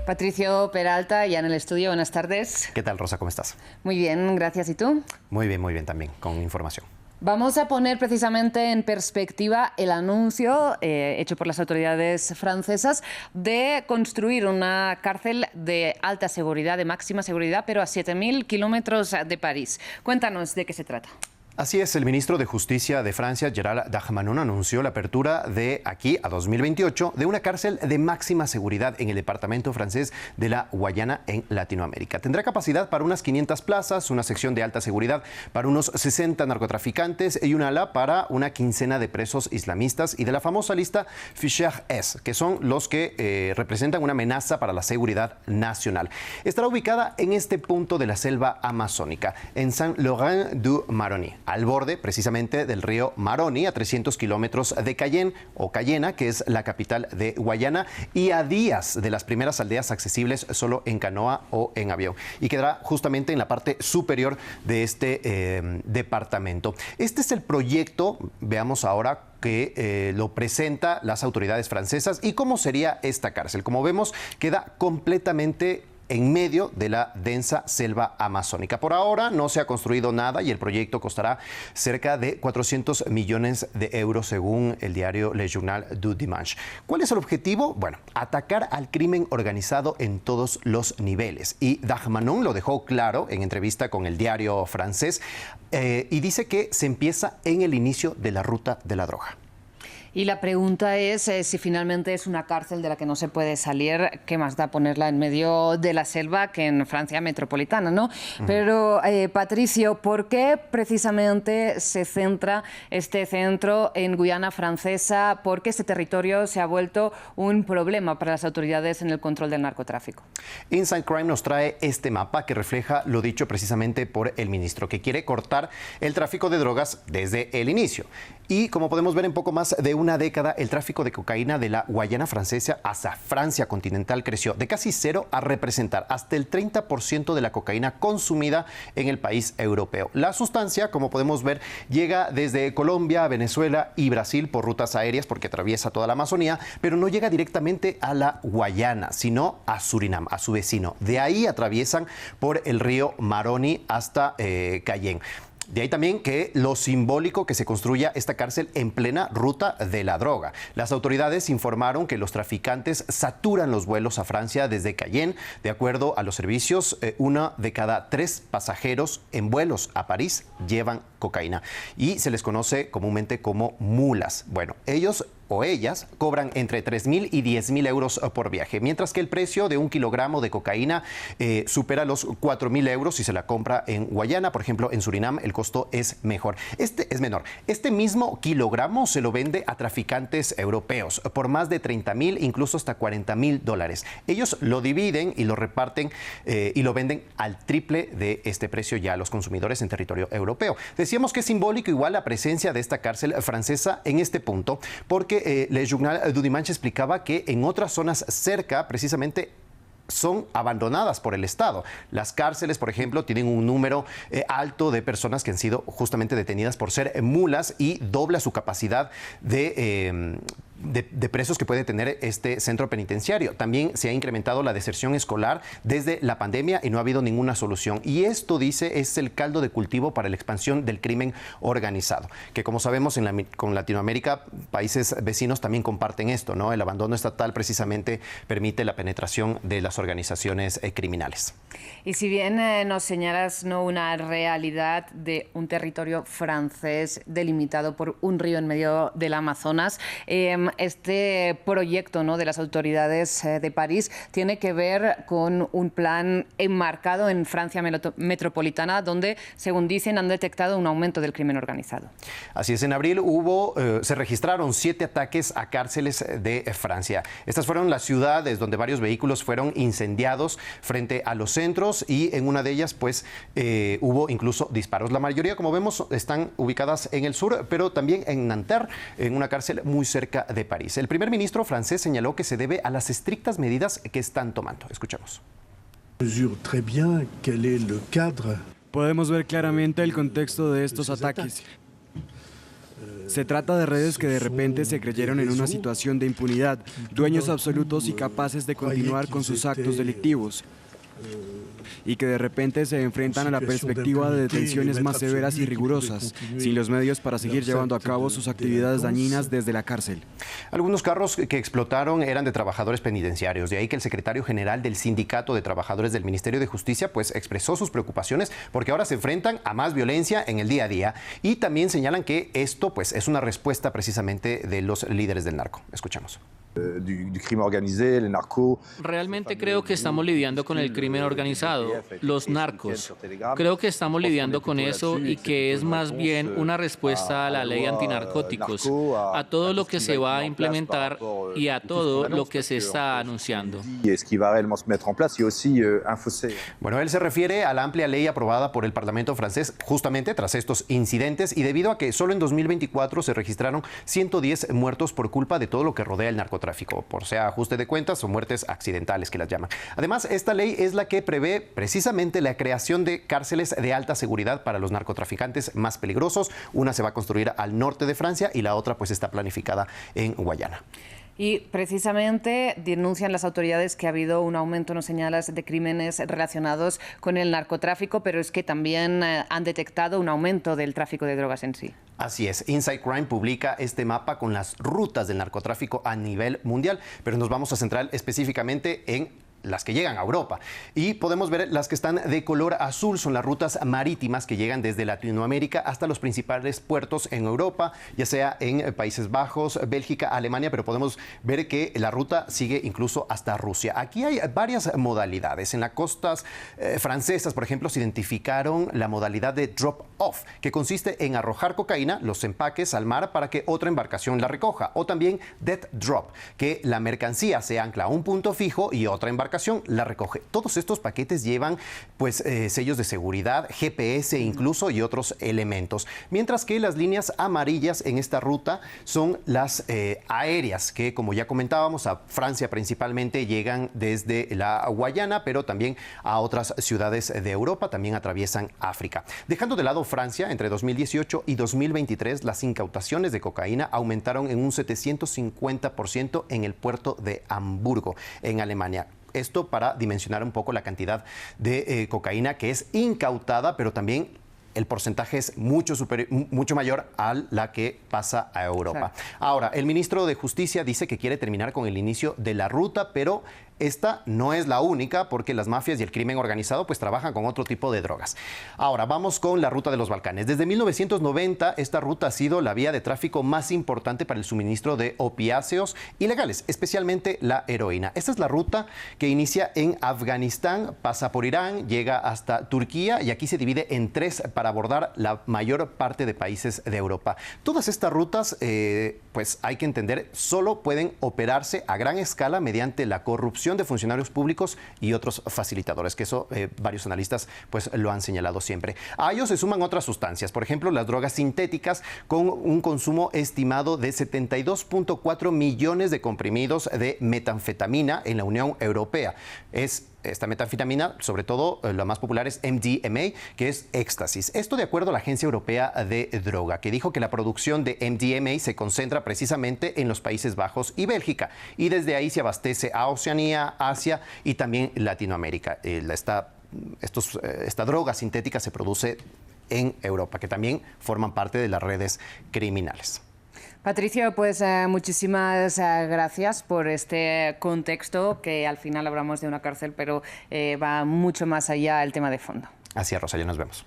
Patricio Peralta, ya en el estudio. Buenas tardes. ¿Qué tal, Rosa? ¿Cómo estás? Muy bien, gracias. ¿Y tú? Muy bien también, con información. Vamos a poner precisamente en perspectiva el anuncio hecho por las autoridades francesas de construir una cárcel de alta seguridad, de máxima seguridad, pero a 7.000 kilómetros de París. Cuéntanos de qué se trata. Así es, el ministro de Justicia de Francia, Gérald Darmanin, anunció la apertura de aquí a 2028 de una cárcel de máxima seguridad en el departamento francés de la Guayana en Latinoamérica. Tendrá capacidad para unas 500 plazas, una sección de alta seguridad para unos 60 narcotraficantes y una ala para una quincena de presos islamistas y de la famosa lista Ficher S, que son los que representan una amenaza para la seguridad nacional. Estará ubicada en este punto de la selva amazónica, en Saint-Laurent-du-Maroni, al borde precisamente del río Maroni, a 300 kilómetros de Cayenne o Cayena, que es la capital de Guayana, y a días de las primeras aldeas accesibles solo en canoa o en avión. Y quedará justamente en la parte superior de este departamento. Este es el proyecto, veamos ahora, que lo presenta las autoridades francesas y cómo sería esta cárcel. Como vemos, queda completamente en medio de la densa selva amazónica. Por ahora no se ha construido nada y el proyecto costará cerca de 400 millones de euros según el diario Le Journal du Dimanche. ¿Cuál es el objetivo? Bueno, atacar al crimen organizado en todos los niveles. Y Darmanin lo dejó claro en entrevista con el diario francés y dice que se empieza en el inicio de la ruta de la droga. Y la pregunta es si finalmente es una cárcel de la que no se puede salir, ¿qué más da ponerla en medio de la selva que en Francia metropolitana, ¿no? Pero, Patricio, ¿por qué precisamente se centra este centro en Guyana Francesa? ¿Por qué este territorio se ha vuelto un problema para las autoridades en el control del narcotráfico? Inside Crime nos trae este mapa que refleja lo dicho precisamente por el ministro, que quiere cortar el tráfico de drogas desde el inicio. Y como podemos ver, en poco más de una década, el tráfico de cocaína de la Guayana Francesa hacia Francia continental creció de casi cero a representar hasta el 30% de la cocaína consumida en el país europeo. La sustancia, como podemos ver, llega desde Colombia, Venezuela y Brasil por rutas aéreas porque atraviesa toda la Amazonía, pero no llega directamente a la Guayana, sino a Surinam, a su vecino. De ahí atraviesan por el río Maroni hasta Cayenne. De ahí también que lo simbólico que se construya esta cárcel en plena ruta de la droga. Las autoridades informaron que los traficantes saturan los vuelos a Francia desde Cayenne. De acuerdo a los servicios, 1 de cada 3 pasajeros en vuelos a París llevan cocaína y se les conoce comúnmente como mulas. Bueno, ellos o ellas cobran entre 3.000 y 10.000 euros por viaje, mientras que el precio de 1 kilogramo de cocaína supera los 4.000 euros si se la compra en Guayana. Por ejemplo, en Surinam el costo es menor. Este mismo kilogramo se lo vende a traficantes europeos por más de 30.000, incluso hasta 40.000 dólares. Ellos lo dividen y lo reparten y lo venden al triple de este precio ya a los consumidores en territorio europeo. Decíamos que es simbólico igual la presencia de esta cárcel francesa en este punto, porque Le Journal du Dimanche explicaba que en otras zonas cerca, precisamente, son abandonadas por el Estado. Las cárceles, por ejemplo, tienen un número alto de personas que han sido justamente detenidas por ser mulas y dobla su capacidad de presos que puede tener este centro penitenciario. También se ha incrementado la deserción escolar desde la pandemia y no ha habido ninguna solución. Y esto, dice, es el caldo de cultivo para la expansión del crimen organizado, que como sabemos con Latinoamérica, países vecinos también comparten esto, ¿no? El abandono estatal precisamente permite la penetración de las organizaciones criminales. Y si bien nos señalas una realidad de un territorio francés delimitado por un río en medio del Amazonas, este proyecto, ¿no?, de las autoridades de París tiene que ver con un plan enmarcado en Francia metropolitana, donde, según dicen, han detectado un aumento del crimen organizado. Así es, en abril se registraron 7 ataques a cárceles de Francia. Estas fueron las ciudades donde varios vehículos fueron incendiados frente a los centros y en una de ellas pues hubo incluso disparos. La mayoría, como vemos, están ubicadas en el sur, pero también en Nanterre, en una cárcel muy cerca de París. El primer ministro francés señaló que se debe a las estrictas medidas que están tomando. Escuchemos. Podemos ver claramente el contexto de estos ataques. Se trata de redes que de repente se creyeron en una situación de impunidad, dueños absolutos y capaces de continuar con sus actos delictivos, y que de repente se enfrentan a la perspectiva de detenciones más severas y rigurosas, sin los medios para seguir llevando a cabo sus actividades dañinas desde la cárcel. Algunos carros que explotaron eran de trabajadores penitenciarios, de ahí que el secretario general del Sindicato de Trabajadores del Ministerio de Justicia pues expresó sus preocupaciones porque ahora se enfrentan a más violencia en el día a día y también señalan que esto pues es una respuesta precisamente de los líderes del narco. Escuchamos. Realmente creo que estamos lidiando con el crimen organizado, los narcos. Creo que estamos lidiando con eso y que es más bien una respuesta a la ley antinarcóticos, a todo lo que se va a implementar y a todo lo que se está anunciando. Bueno, él se refiere a la amplia ley aprobada por el Parlamento francés justamente tras estos incidentes y debido a que solo en 2024 se registraron 110 muertos por culpa de todo lo que rodea el narcotráfico, por sea ajuste de cuentas o muertes accidentales que las llaman. Además, esta ley es la que prevé precisamente la creación de cárceles de alta seguridad para los narcotraficantes más peligrosos. Una se va a construir al norte de Francia y la otra pues está planificada en Guayana. Y precisamente denuncian las autoridades que ha habido un aumento, nos señalas, de crímenes relacionados con el narcotráfico, pero es que también han detectado un aumento del tráfico de drogas en sí. Así es, Inside Crime publica este mapa con las rutas del narcotráfico a nivel mundial, pero nos vamos a centrar específicamente en las que llegan a Europa. Y podemos ver las que están de color azul, son las rutas marítimas que llegan desde Latinoamérica hasta los principales puertos en Europa, ya sea en Países Bajos, Bélgica, Alemania, pero podemos ver que la ruta sigue incluso hasta Rusia. Aquí hay varias modalidades. En las costas francesas, por ejemplo, se identificaron la modalidad de drop-off, que consiste en arrojar cocaína, los empaques al mar para que otra embarcación la recoja, o también dead drop, que la mercancía se ancla a un punto fijo y otra embarcación la recoge. Todos estos paquetes llevan pues sellos de seguridad, GPS incluso y otros elementos. Mientras que las líneas amarillas en esta ruta son las aéreas que, como ya comentábamos, a Francia principalmente llegan desde la Guayana, pero también a otras ciudades de Europa, también atraviesan África. Dejando de lado Francia, entre 2018 y 2023 las incautaciones de cocaína aumentaron en un 750% en el puerto de Hamburgo, en Alemania. Esto para dimensionar un poco la cantidad de cocaína que es incautada, pero también el porcentaje es mucho mayor a la que pasa a Europa. Claro. Ahora, el ministro de Justicia dice que quiere terminar con el inicio de la ruta, pero esta no es la única porque las mafias y el crimen organizado pues trabajan con otro tipo de drogas. Ahora, vamos con la ruta de los Balcanes. Desde 1990, esta ruta ha sido la vía de tráfico más importante para el suministro de opiáceos ilegales, especialmente la heroína. Esta es la ruta que inicia en Afganistán, pasa por Irán, llega hasta Turquía y aquí se divide en tres para abordar la mayor parte de países de Europa. Todas estas rutas, pues hay que entender, solo pueden operarse a gran escala mediante la corrupción de funcionarios públicos y otros facilitadores, que eso varios analistas pues lo han señalado siempre. A ellos se suman otras sustancias, por ejemplo, las drogas sintéticas con un consumo estimado de 72.4 millones de comprimidos de metanfetamina en la Unión Europea. Esta metanfetamina, sobre todo la más popular es MDMA, que es éxtasis. Esto de acuerdo a la Agencia Europea de Droga, que dijo que la producción de MDMA se concentra precisamente en los Países Bajos y Bélgica, y desde ahí se abastece a Oceanía, Asia y también Latinoamérica. Esta droga sintética se produce en Europa, que también forman parte de las redes criminales. Patricio, pues muchísimas gracias por este contexto, que al final hablamos de una cárcel, pero va mucho más allá el tema de fondo. Así es, Rosa, ya nos vemos.